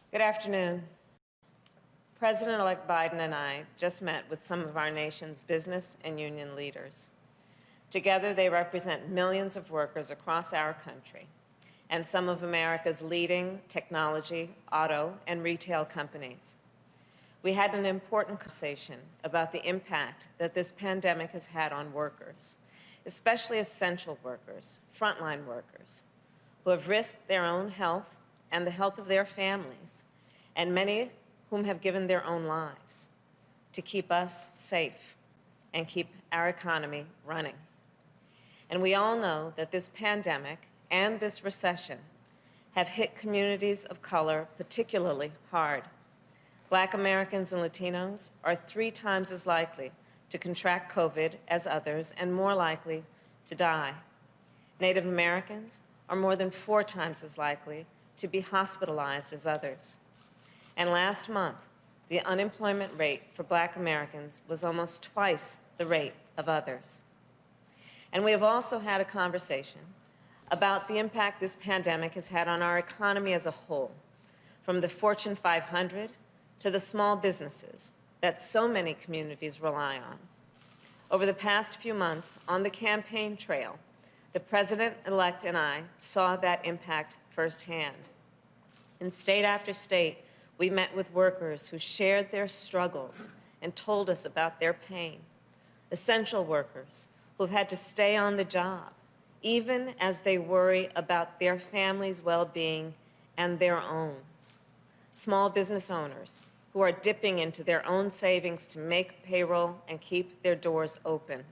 Good afternoon. President-elect Biden and I just met with some of our nation's business and union leaders. Together, they represent millions of workers across our country and some of America's leading technology, auto, and retail companies. We had an important conversation about the impact that this pandemic has had on workers, especially essential workers, frontline workers, who have risked their own health and the health of their families, and many whom have given their own lives to keep us safe and keep our economy running. And we all know that this pandemic and this recession have hit communities of color particularly hard. Black Americans and Latinos are 3 times as likely to contract COVID as others and more likely to die. Native Americans are more than 4 times as likely to be hospitalized as others. And last month, the unemployment rate for Black Americans was almost twice the rate of others. And we have also had a conversation about the impact this pandemic has had on our economy as a whole, from the Fortune 500 to the small businesses that so many communities rely on. Over the past few months on the campaign trail, the President-elect and I saw that impact firsthand. In state after state, we met with workers who shared their struggles and told us about their pain. Essential workers who've had to stay on the job, even as they worry about their family's well-being and their own. Small business owners who are dipping into their own savings to make payroll and keep their doors open.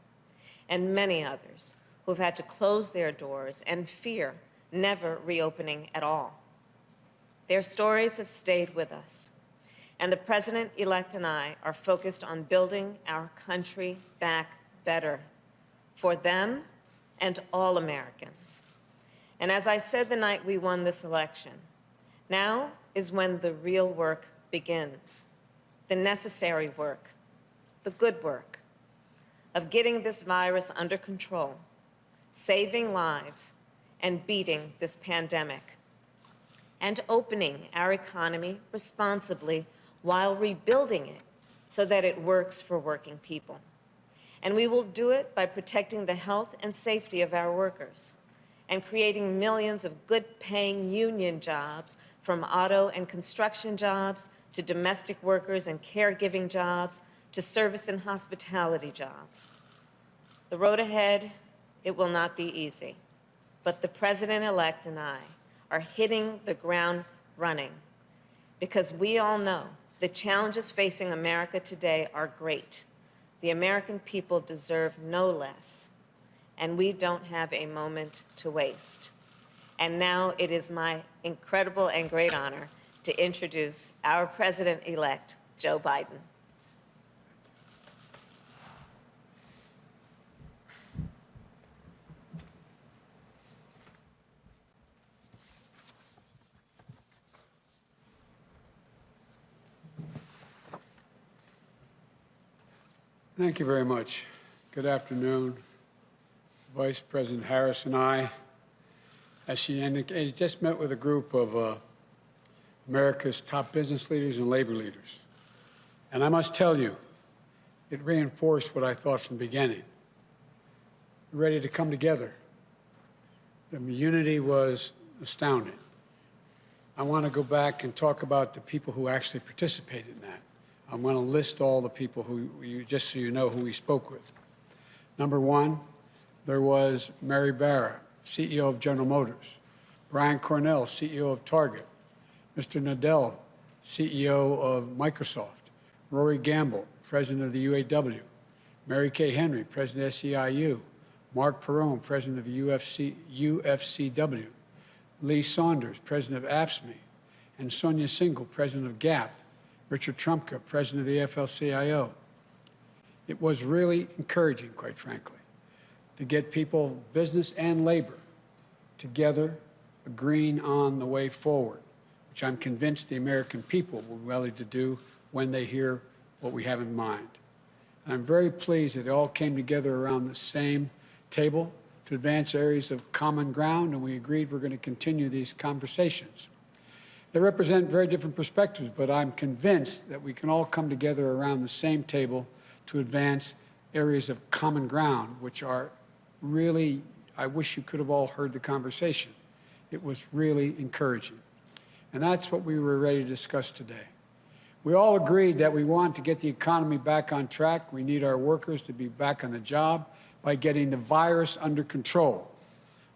And many others who've had to close their doors and fear never reopening at all. Their stories have stayed with us, and the President-elect and I are focused on building our country back better for them and all Americans. And as I said the night we won this election, now is when the real work begins, the necessary work, the good work of getting this virus under control, saving lives, and beating this pandemic, and opening our economy responsibly while rebuilding it so that it works for working people. And we will do it by protecting the health and safety of our workers and creating millions of good-paying union jobs, from auto and construction jobs to domestic workers and caregiving jobs to service and hospitality jobs. The road ahead, it will not be easy, but the President-elect and I are hitting the ground running because we all know the challenges facing America today are great. The American people deserve no less, and we don't have a moment to waste. And now it is my incredible and great honor to introduce our President-elect, Joe Biden. Thank you very much. Good afternoon. Vice President Harris and I, as she indicated, just met with a group of America's top business leaders and labor leaders. And I must tell you, it reinforced what I thought from the beginning. We're ready to come together. The unity was astounding. I want to go back and talk about the people who actually participated in that. I'm going to list all the people who, just so you know who we spoke with. Number 1, there was Mary Barra, CEO of General Motors, Brian Cornell, CEO of Target, Mr. Nadell, CEO of Microsoft, Rory Gamble, President of the UAW, Mary Kay Henry, President of SEIU, Mark Perrone, President of the UFCW, Lee Saunders, President of AFSCME, and Sonia Singhal, President of GAP, Richard Trumka, President of the AFL-CIO. It was really encouraging, quite frankly, to get people, business and labor, together, agreeing on the way forward, which I'm convinced the American people will be ready to do when they hear what we have in mind. And I'm very pleased that they all came together around the same table to advance areas of common ground, and we agreed we're going to continue these conversations. They represent very different perspectives, but I'm convinced that we can all come together around the same table to advance areas of common ground, which are really, I wish you could have all heard the conversation. It was really encouraging. And that's what we were ready to discuss today. We all agreed that we want to get the economy back on track. We need our workers to be back on the job by getting the virus under control.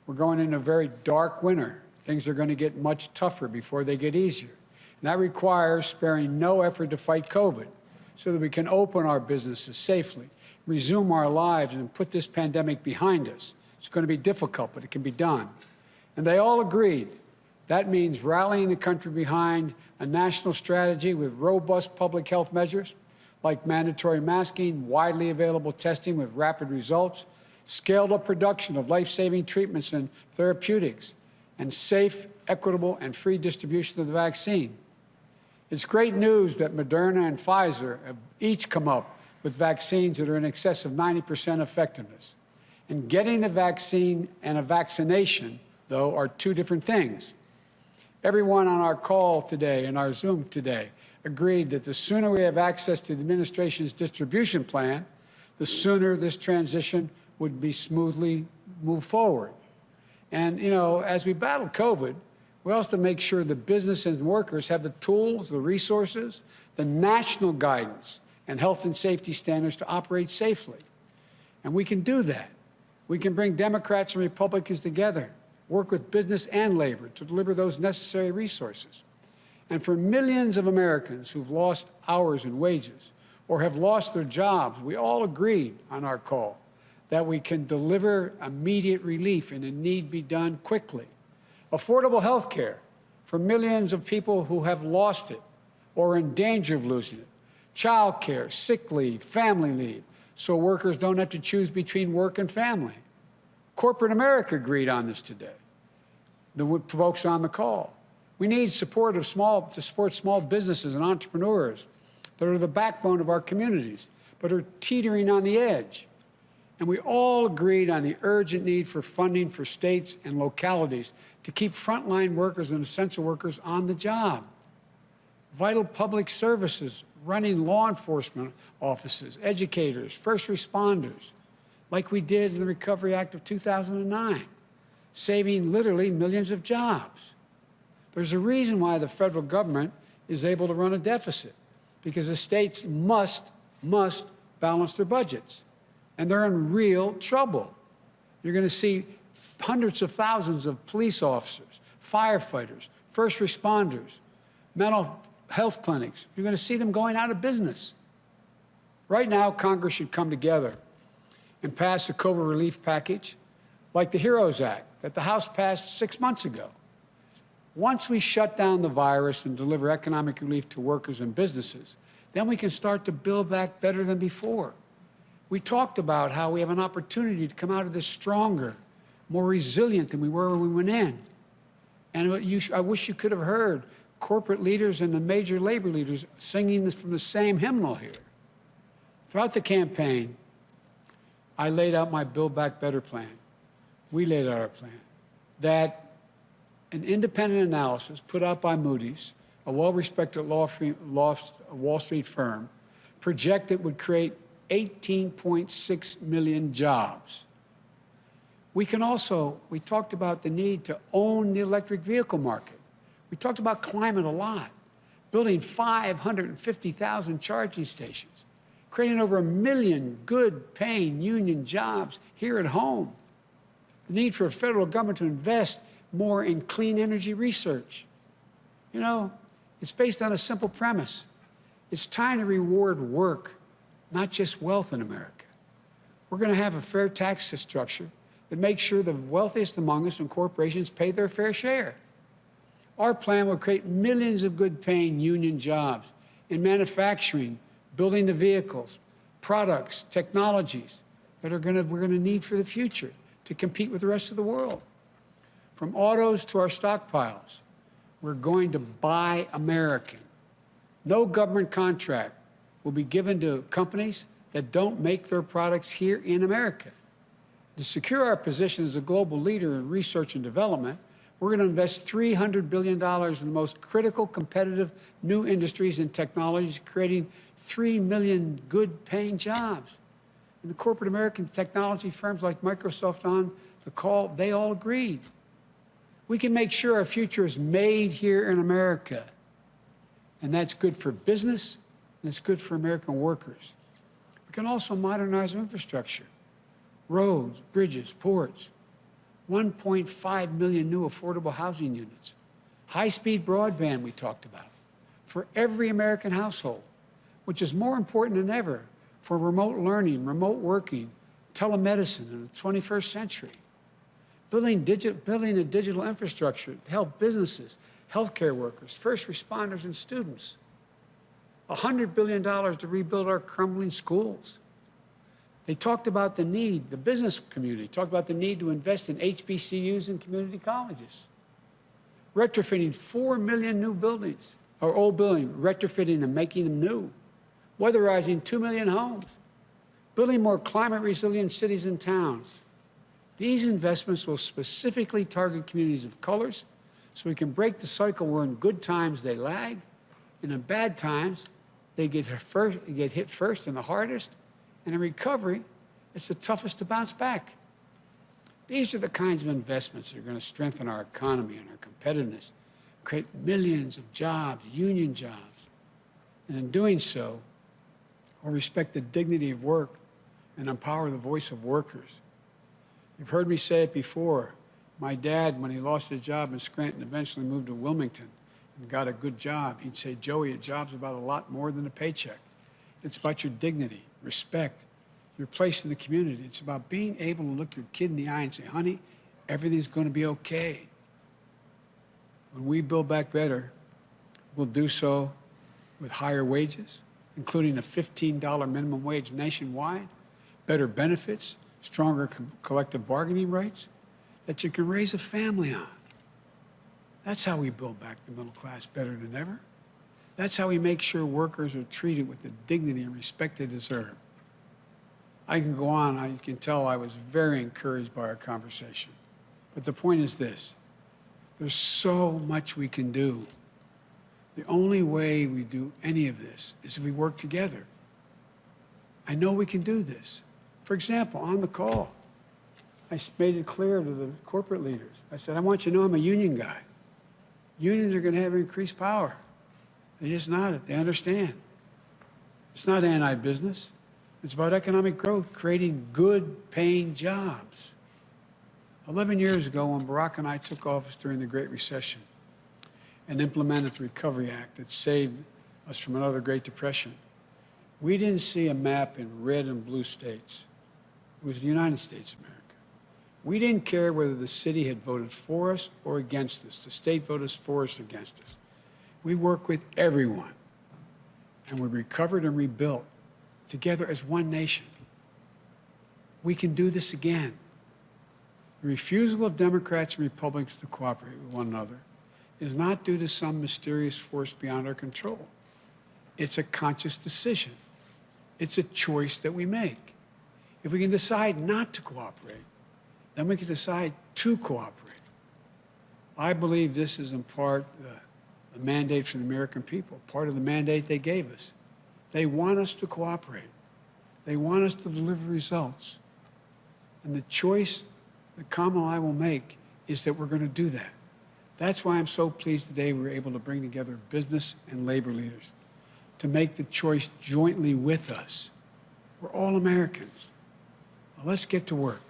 We're going into a very dark winter. Things are going to get much tougher before they get easier. And that requires sparing no effort to fight COVID so that we can open our businesses safely, resume our lives, and put this pandemic behind us. It's going to be difficult, but it can be done. And they all agreed. That means rallying the country behind a national strategy with robust public health measures like mandatory masking, widely available testing with rapid results, scaled-up production of life-saving treatments and therapeutics, and safe, equitable, and free distribution of the vaccine. It's great news that Moderna and Pfizer have each come up with vaccines that are in excess of 90% effectiveness. And getting the vaccine and a vaccination, though, are two different things. Everyone on our call today and our Zoom today agreed that the sooner we have access to the administration's distribution plan, the sooner this transition would be smoothly moved forward. And, you know, as we battle COVID, we also make sure the business and workers have the tools, the resources, the national guidance, and health and safety standards to operate safely. And we can do that. We can bring Democrats and Republicans together, work with business and labor to deliver those necessary resources. And for millions of Americans who've lost hours and wages or have lost their jobs, we all agreed on our call that we can deliver immediate relief and it need be done quickly. Affordable health care for millions of people who have lost it or are in danger of losing it. Child care, sick leave, family leave, so workers don't have to choose between work and family. Corporate America agreed on this today, the folks on the call. We need support to support small businesses and entrepreneurs that are the backbone of our communities, but are teetering on the edge. And we all agreed on the urgent need for funding for states and localities to keep frontline workers and essential workers on the job. Vital public services, running law enforcement offices, educators, first responders, like we did in the Recovery Act of 2009, saving literally millions of jobs. There's a reason why the federal government is able to run a deficit, because the states must balance their budgets. And they're in real trouble. You're going to see hundreds of thousands of police officers, firefighters, first responders, mental health clinics. You're going to see them going out of business. Right now, Congress should come together and pass a COVID relief package like the HEROES Act that the House passed 6 months ago. Once we shut down the virus and deliver economic relief to workers and businesses, then we can start to build back better than before. We talked about how we have an opportunity to come out of this stronger, more resilient than we were when we went in. And I wish you could have heard corporate leaders and the major labor leaders singing this from the same hymnal here. Throughout the campaign, I laid out my Build Back Better plan. We laid out our plan. That an independent analysis put out by Moody's, a well-respected Wall Street firm, projected would create 18.6 million jobs. We talked about the need to own the electric vehicle market. We talked about climate a lot, building 550,000 charging stations, creating over 1 million good-paying union jobs here at home. The need for a federal government to invest more in clean energy research. You know, it's based on a simple premise. It's time to reward work, not just wealth in America. We're going to have a fair tax structure that makes sure the wealthiest among us and corporations pay their fair share. Our plan will create millions of good-paying union jobs in manufacturing, building the vehicles, products, technologies that we're going to need for the future to compete with the rest of the world. From autos to our stockpiles, we're going to buy American. No government contract will be given to companies that don't make their products here in America. To secure our position as a global leader in research and development, We're going to invest $300 billion in the most critical, competitive new industries and technologies, creating 3 million good-paying jobs. And the corporate American technology firms like Microsoft on the call, they all agreed. We can make sure our future is made here in America. And that's good for business, and it's good for American workers. We can also modernize our infrastructure, roads, bridges, ports, 1.5 million new affordable housing units, high-speed broadband we talked about, for every American household, which is more important than ever for remote learning, remote working, telemedicine in the 21st century. Building a digital infrastructure to help businesses, healthcare workers, first responders, and students. $100 billion to rebuild our crumbling schools. They talked about the need, the business community talked about the need to invest in HBCUs and community colleges. Retrofitting 4 million new buildings, or old buildings, retrofitting and making them new. Weatherizing 2 million homes. Building more climate-resilient cities and towns. These investments will specifically target communities of colors so we can break the cycle where in good times they lag, and in bad times they get hit first and the hardest, and in recovery, it's the toughest to bounce back. These are the kinds of investments that are going to strengthen our economy and our competitiveness, create millions of jobs, union jobs. And in doing so, we'll respect the dignity of work and empower the voice of workers. You've heard me say it before. My dad, when he lost his job in Scranton, eventually moved to Wilmington and got a good job. He'd say, Joey, a job's about a lot more than a paycheck. It's about your dignity, respect, your place in the community. It's about being able to look your kid in the eye and say, honey, everything's going to be okay. When we build back better, we'll do so with higher wages, including a $15 minimum wage nationwide, better benefits, stronger collective bargaining rights that you can raise a family on. That's how we build back the middle class better than ever. That's how we make sure workers are treated with the dignity and respect they deserve. I can go on. You can tell I was very encouraged by our conversation. But the point is this. There's so much we can do. The only way we do any of this is if we work together. I know we can do this. For example, on the call, I made it clear to the corporate leaders. I said, I want you to know I'm a union guy. Unions are going to have increased power. They just nodded. They understand. It's not anti-business. It's about economic growth, creating good-paying jobs. 11 years ago, when Barack and I took office during the Great Recession and implemented the Recovery Act that saved us from another Great Depression, we didn't see a map in red and blue states. It was the United States of America. We didn't care whether the city had voted for us or against us. The state voted for us or against us. We worked with everyone, and we recovered and rebuilt together as one nation. We can do this again. The refusal of Democrats and Republicans to cooperate with one another is not due to some mysterious force beyond our control. It's a conscious decision. It's a choice that we make. If we can decide not to cooperate, then we can decide to cooperate. I believe this is in part the mandate from the American people, part of the mandate they gave us. They want us to cooperate. They want us to deliver results. And the choice that Kamala and I will make is that we're going to do that. That's why I'm so pleased today we were able to bring together business and labor leaders to make the choice jointly with us. We're all Americans. Now let's get to work.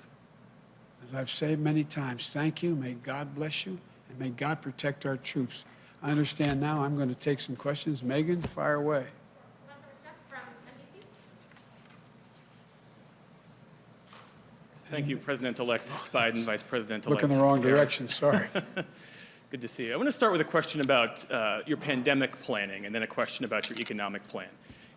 As I've said many times, thank you, may God bless you, and may God protect our troops. I understand now I'm going to take some questions. Megan, fire away. Thank you, President-elect Biden, Vice President-elect. Look in the wrong Harris. direction, sorry. Good to see you. I want to start with a question about your pandemic planning and then a question about your economic plan.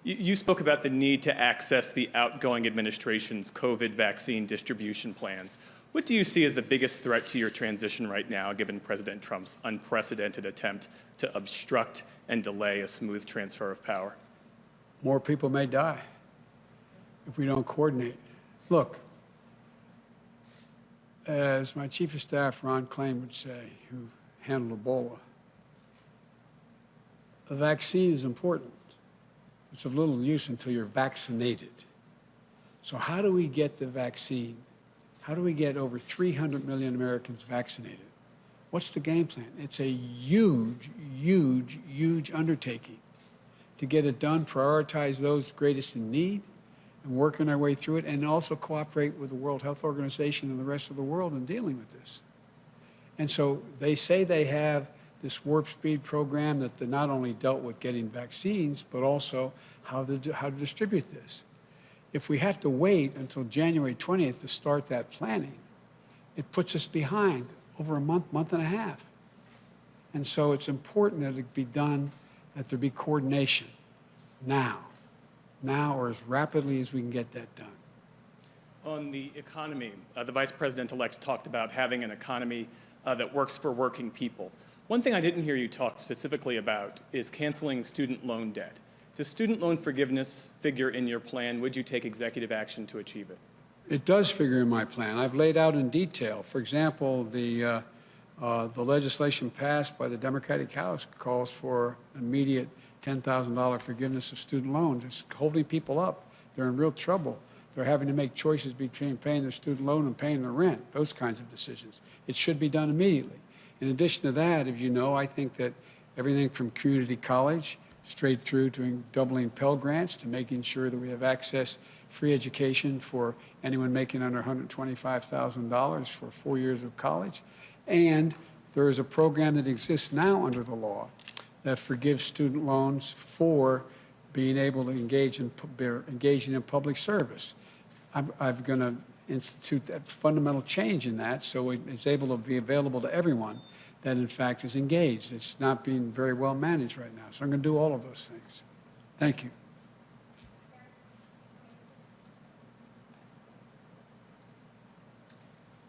You spoke about the need to access the outgoing administration's COVID vaccine distribution plans. What do you see as the biggest threat to your transition right now, given President Trump's unprecedented attempt to obstruct and delay a smooth transfer of power? More people may die if we don't coordinate. Look, as my chief of staff, Ron Klain, would say, who handled Ebola, a vaccine is important. It's of little use until you're vaccinated. So how do we get the vaccine? How do we get over 300 million Americans vaccinated? What's the game plan? It's a huge, huge, huge undertaking to get it done, prioritize those greatest in need, and working our way through it, and also cooperate with the World Health Organization and the rest of the world in dealing with this. And so they say they have this warp speed program that they not only dealt with getting vaccines, but also how to distribute this. If we have to wait until January 20th to start that planning, it puts us behind over a month, month and a half. And so it's important that it be done, that there be coordination now or as rapidly as we can get that done. On the economy, the Vice President-elect talked about having an economy that works for working people. One thing I didn't hear you talk specifically about is canceling student loan debt. Does student loan forgiveness figure in your plan? Would you take executive action to achieve it? It does figure in my plan. I've laid out in detail. For example, the legislation passed by the Democratic House calls for immediate $10,000 forgiveness of student loans. It's holding people up. They're in real trouble. They're having to make choices between paying their student loan and paying their rent, those kinds of decisions. It should be done immediately. In addition to that, as you know, I think that everything from community college straight through to doubling Pell Grants to making sure that we have access, free education for anyone making under $125,000 for 4 years of college. And there is a program that exists now under the law that forgives student loans for being able to engaging in public service. I'm going to institute that fundamental change in that so it's able to be available to everyone that in fact is engaged. It's not being very well managed right now. So I'm going to do all of those things. Thank you.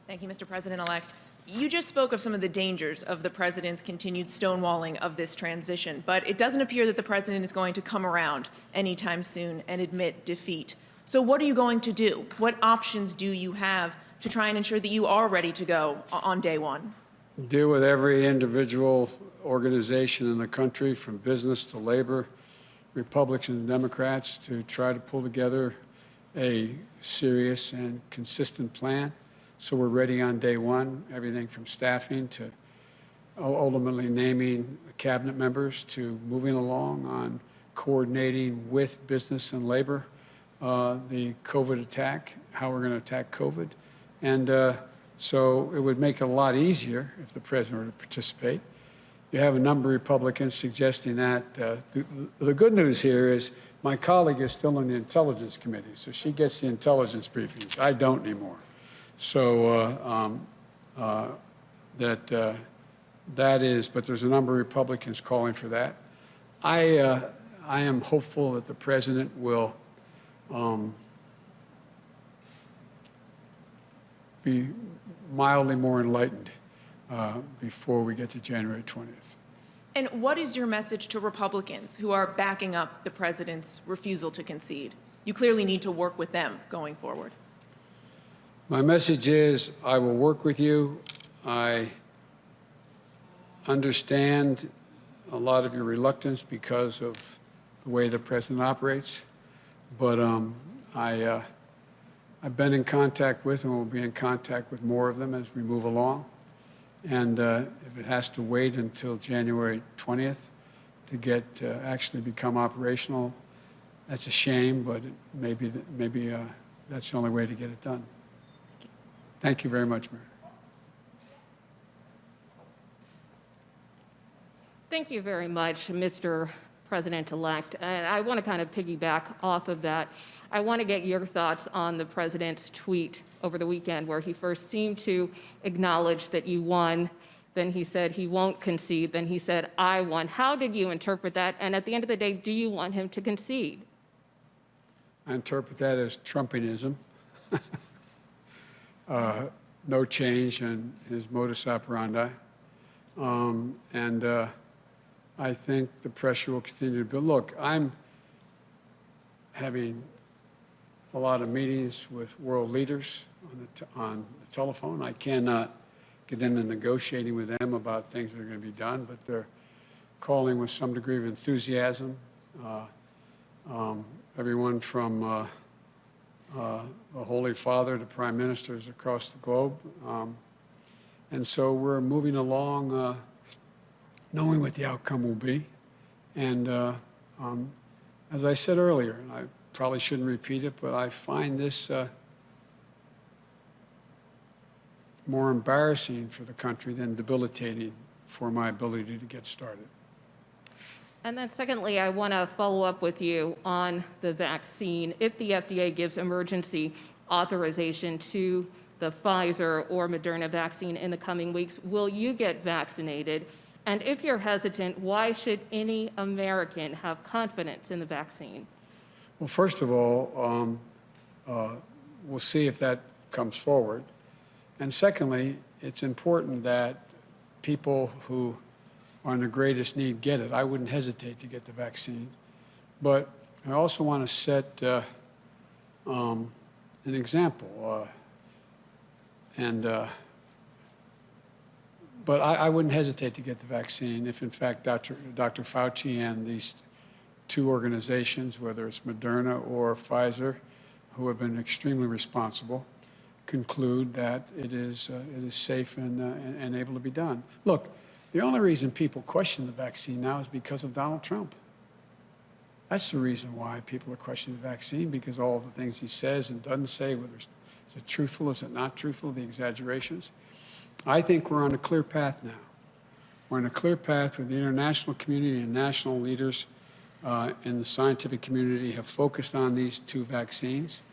Thank you, Mr. President-elect. You just spoke of some of the dangers of the president's continued stonewalling of this transition, but it doesn't appear that the president is going to come around anytime soon and admit defeat. So what are you going to do? What options do you have to try and ensure that you are ready to go on day one? Deal with every individual organization in the country, from business to labor, Republicans and Democrats, to try to pull together a serious and consistent plan. So we're ready on day one, everything from staffing to ultimately naming cabinet members to moving along on coordinating with business and labor the COVID attack, how we're going to attack COVID. And so it would make it a lot easier if the president were to participate. You have a number of Republicans suggesting that. The good news here is my colleague is still in the Intelligence Committee, so she gets the intelligence briefings. I don't anymore. So that is, but there's a number of Republicans calling for that. I am hopeful that the president will be mildly more enlightened before we get to January 20th. And what is your message to Republicans who are backing up the president's refusal to concede? You clearly need to work with them going forward. My message is I will work with you. I understand a lot of your reluctance because of the way the president operates, but I've been in contact with and will be in contact with more of them as we move along. And if it has to wait until January 20th to get actually become operational, that's a shame, but maybe that's the only way to get it done. Thank you very much, Mary. Thank you very much, Mr. President-elect. And I want to kind of piggyback off of that. I want to get your thoughts on the president's tweet over the weekend where he first seemed to acknowledge that you won. Then he said he won't concede. Then he said, I won. How did you interpret that? And at the end of the day, do you want him to concede? I interpret that as Trumpianism. No change in his modus operandi. I think the pressure will continue to build. Look, I'm having a lot of meetings with world leaders on the telephone. I cannot get into negotiating with them about things that are going to be done, but they're calling with some degree of enthusiasm. Everyone from the Holy Father to prime ministers across the globe. And so we're moving along knowing what the outcome will be. And as I said earlier, and I probably shouldn't repeat it, but I find this more embarrassing for the country than debilitating for my ability to get started. And then secondly, I want to follow up with you on the vaccine. If the FDA gives emergency authorization to the Pfizer or Moderna vaccine in the coming weeks, will you get vaccinated? And if you're hesitant, why should any American have confidence in the vaccine? Well, first of all, we'll see if that comes forward. And secondly, it's important that people who are in the greatest need get it. I wouldn't hesitate to get the vaccine. But I also want to set an example. But I wouldn't hesitate to get the vaccine if, in fact, Dr. Fauci and these two organizations, whether it's Moderna or Pfizer, who have been extremely responsible, conclude that it is safe and able to be done. Look, the only reason people question the vaccine now is because of Donald Trump. That's the reason why people are questioning the vaccine, because all the things he says and doesn't say, whether is it truthful, is it not truthful, the exaggerations. I think we're on a clear path now. We're on a clear path where the international community and national leaders in the scientific community have focused on these two vaccines.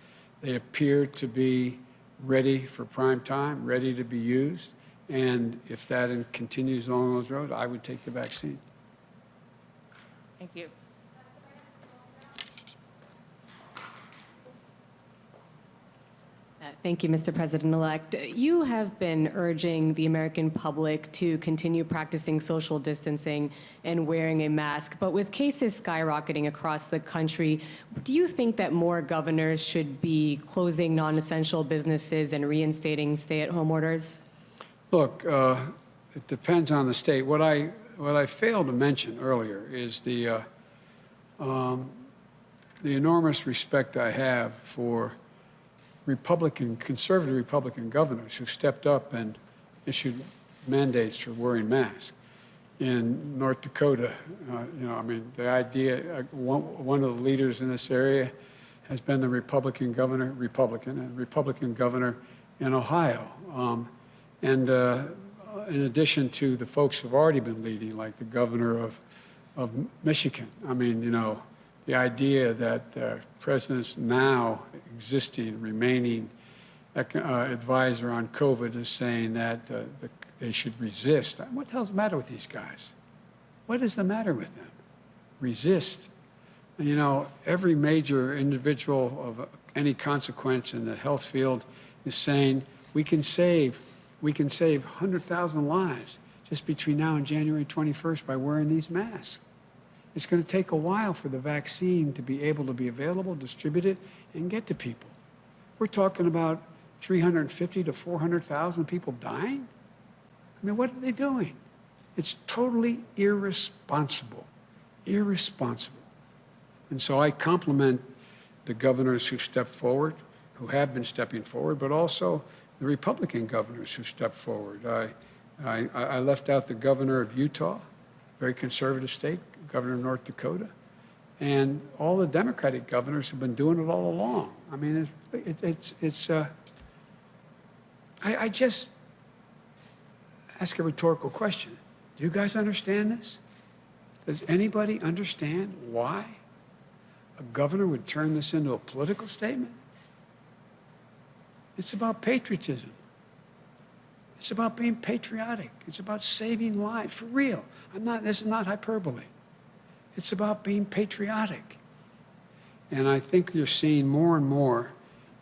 They appear to be ready for prime time, ready to be used. And if that continues along those roads, I would take the vaccine. Thank you. Thank you, Mr. President-elect. You have been urging the American public to continue practicing social distancing and wearing a mask, but with cases skyrocketing across the country, do you think that more governors should be closing non-essential businesses and reinstating stay-at-home orders? Look, it depends on the state. What I failed to mention earlier is the enormous respect I have for conservative Republican governors who stepped up and issued mandates for wearing masks. In North Dakota, the idea, one of the leaders in this area has been the Republican governor in Ohio. And in addition to the folks who've already been leading, like the governor of Michigan. I mean, the idea that the president's now existing, remaining advisor on COVID is saying that they should resist. What the hell's the matter with these guys? What is the matter with them? Resist. Every major individual of any consequence in the health field is saying we can save 100,000 lives just between now and January 21st by wearing these masks. It's going to take a while for the vaccine to be able to be available, distributed, and get to people. We're talking about 350 to 400,000 people dying. I mean, what are they doing? It's totally irresponsible, irresponsible. And so I compliment the governors who stepped forward, who have been stepping forward, but also the Republican governors who stepped forward. I left out the governor of Utah, very conservative state, governor of North Dakota, and all the Democratic governors have been doing it all along. I mean, I just ask a rhetorical question. Do you guys understand this? Does anybody understand why a governor would turn this into a political statement? It's about patriotism. It's about being patriotic. It's about saving lives, for real. This is not hyperbole. It's about being patriotic. And I think you're seeing more and more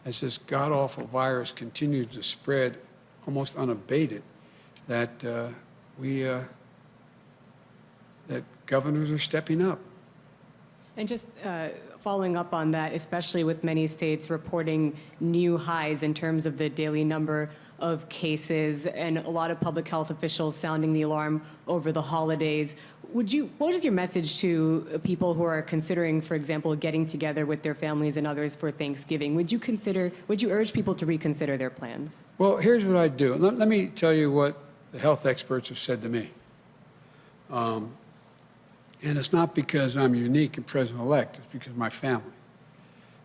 as this god-awful virus continues to spread almost unabated, that that governors are stepping up. And just following up on that, especially with many states reporting new highs in terms of the daily number of cases and a lot of public health officials sounding the alarm over the holidays, what is your message to people who are considering, for example, getting together with their families and others for Thanksgiving? Would you urge people to reconsider their plans? Well, here's what I'd do. Let me tell you what the health experts have said to me. And it's not because I'm unique and president-elect, it's because of my family.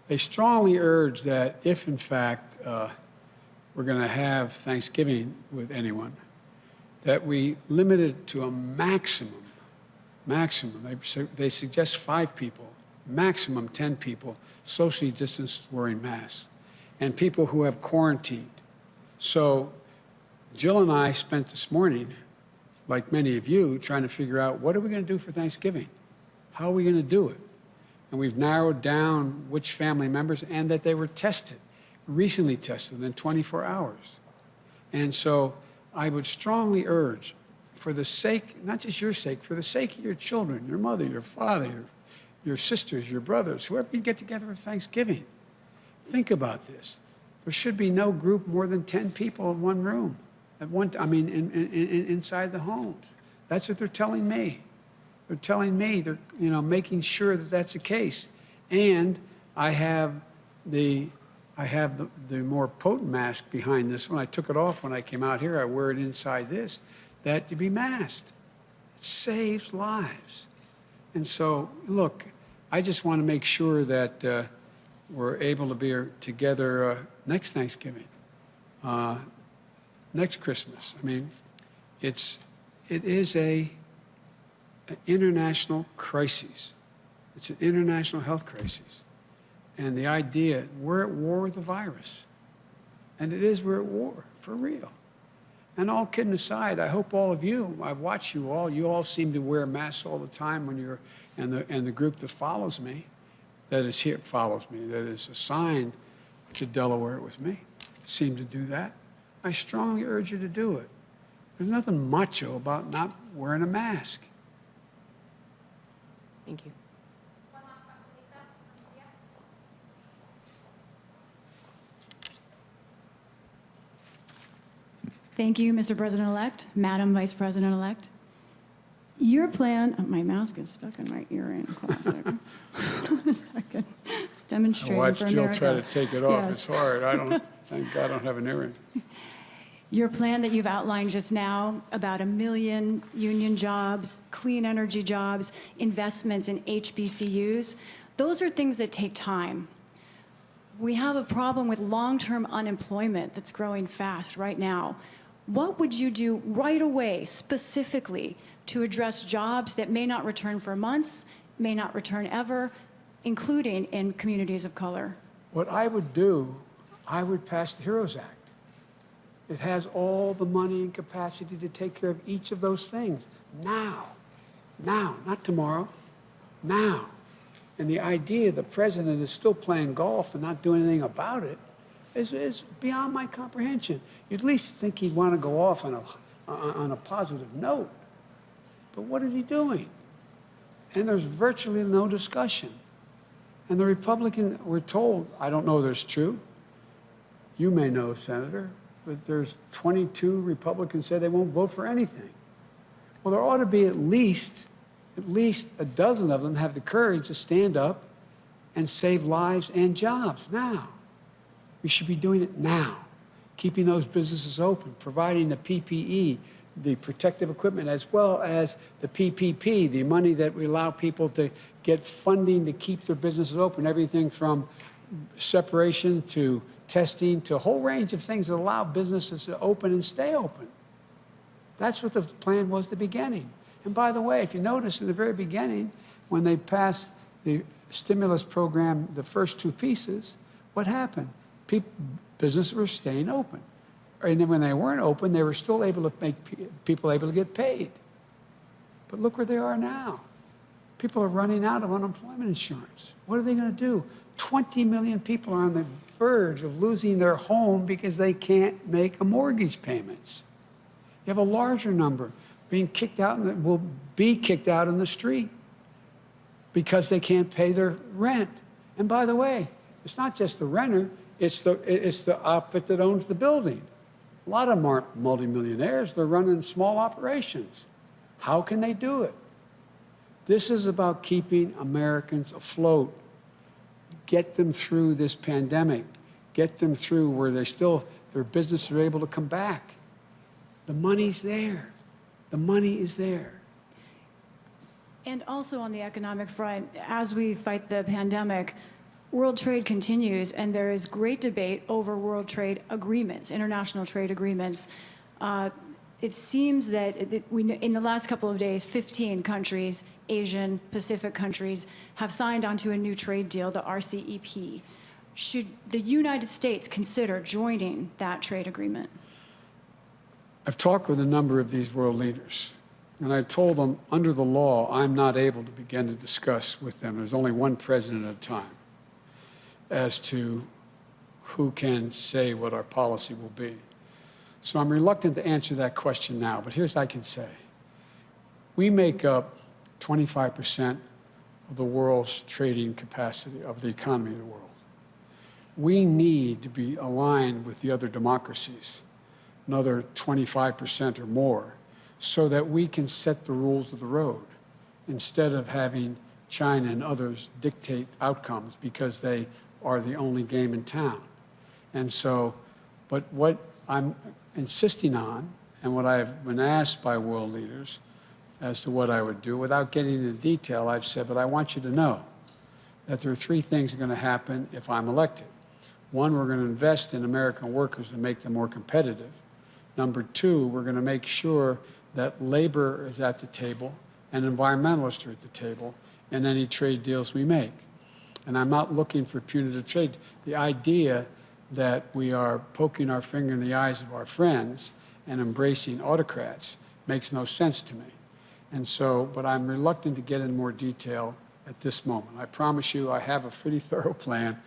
They strongly urge that if, in fact, we're going to have Thanksgiving with anyone, that we limit it to a maximum. They suggest 5 people, maximum 10 people, socially distanced wearing masks, and people who have quarantined. So Jill and I spent this morning, like many of you, trying to figure out what are we going to do for Thanksgiving? How are we going to do it? And we've narrowed down which family members and that they were tested, recently tested within 24 hours. And so I would strongly urge, for the sake, not just your sake, for the sake of your children, your mother, your father, your sisters, your brothers, whoever you get together for Thanksgiving, think about this. There should be no group more than 10 people in one room. Inside the homes. That's what they're telling me. They're telling me they're, making sure that that's the case. And I have the more potent mask behind this one. I took it off when I came out here. I wear it inside this, that to be masked. It saves lives. And so, look, I just want to make sure that we're able to be together next Thanksgiving. Next Christmas. I mean, it is an international crisis. It's an international health crisis. And the idea, we're at war with the virus. And it is, we're at war, for real. And all kidding aside, I hope all of you, I've watched you all seem to wear masks all the time when you're, and the group that follows me, that is here, that is assigned to Delaware with me, seem to do that. I strongly urge you to do it. There's nothing macho about not wearing a mask. Thank you. Thank you, Mr. President-elect, Madam Vice President-elect. Your plan, oh, my mask is stuck in my earring. Classic. A second. I Demonstrating watched for Jill America. try to take it off. Yes. It's hard. Thank God I don't have an earring. Your plan that you've outlined just now about 1 million union jobs, clean energy jobs, investments in HBCUs, those are things that take time. We have a problem with long-term unemployment that's growing fast right now. What would you do right away, specifically, to address jobs that may not return for months, may not return ever, including in communities of color? What I would do, I would pass the HEROES Act. It has all the money and capacity to take care of each of those things now, not tomorrow, now. And the idea the president is still playing golf and not doing anything about it is beyond my comprehension. You'd at least think he'd want to go off on a positive note. But what is he doing? And there's virtually no discussion. And the Republican, we're told, I don't know if it's true. You may know, Senator, but there's 22 Republicans say they won't vote for anything. Well, there ought to be at least a dozen of them have the courage to stand up and save lives and jobs now. We should be doing it now, keeping those businesses open, providing the PPE, the protective equipment, as well as the PPP, the money that we allow people to get funding to keep their businesses open, everything from separation to testing to a whole range of things that allow businesses to open and stay open. That's what the plan was at the beginning. And by the way, if you notice in the very beginning, when they passed the stimulus program, the first 2 pieces, what happened? Businesses were staying open. And then when they weren't open, they were still able to make people able to get paid. But look where they are now. People are running out of unemployment insurance. What are they going to do? 20 million people are on the verge of losing their home because they can't make a mortgage payments. You have a larger number being kicked out and will be kicked out in the street. because they can't pay their rent. And by the way, it's not just the renter, it's the outfit that owns the building. A lot of them aren't multimillionaires. They're running small operations. How can they do it? This is about keeping Americans afloat. Get them through this pandemic. Get them through where their businesses are able to come back. The money's there. The money is there. And also on the economic front, as we fight the pandemic, world trade continues, and there is great debate over world trade agreements, international trade agreements. It seems that in the last couple of days, 15 countries, Asian, Pacific countries, have signed onto a new trade deal, the RCEP. Should the United States consider joining that trade agreement? I've talked with a number of these world leaders, and I told them, under the law, I'm not able to begin to discuss with them. There's only one president at a time as to who can say what our policy will be. So I'm reluctant to answer that question now, but here's what I can say. We make up 25% of the world's trading capacity, of the economy of the world. We need to be aligned with the other democracies, another 25% or more, so that we can set the rules of the road instead of having China and others dictate outcomes because they are the only game in town. And so, but what I'm insisting on, and what I've been asked by world leaders as to what I would do, without getting into detail, I've said, but I want you to know that there are three things that are going to happen if I'm elected. One, we're going to invest in American workers and make them more competitive. Number two, we're going to make sure that labor is at the table and environmentalists are at the table in any trade deals we make. And I'm not looking for punitive trade. The idea that we are poking our finger in the eyes of our friends and embracing autocrats makes no sense to me. And so, but I'm reluctant to get into more detail at this moment. I promise you I have a pretty thorough plan,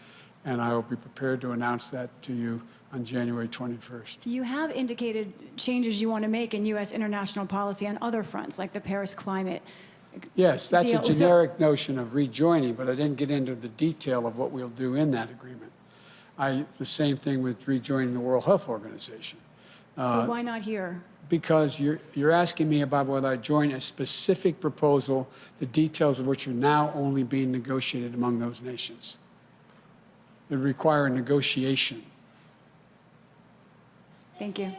and I will be prepared to announce that to you on January 21st. You have indicated changes you want to make in U.S. international policy on other fronts, like the Paris climate. Yes, that's a deal. generic notion of rejoining, but I didn't get into the detail of what we'll do in that agreement. The same thing with rejoining the World Health Organization. But why not here? Because you're asking me about whether I join a specific proposal, the details of which are now only being negotiated among those nations. It would require a negotiation. Thank you.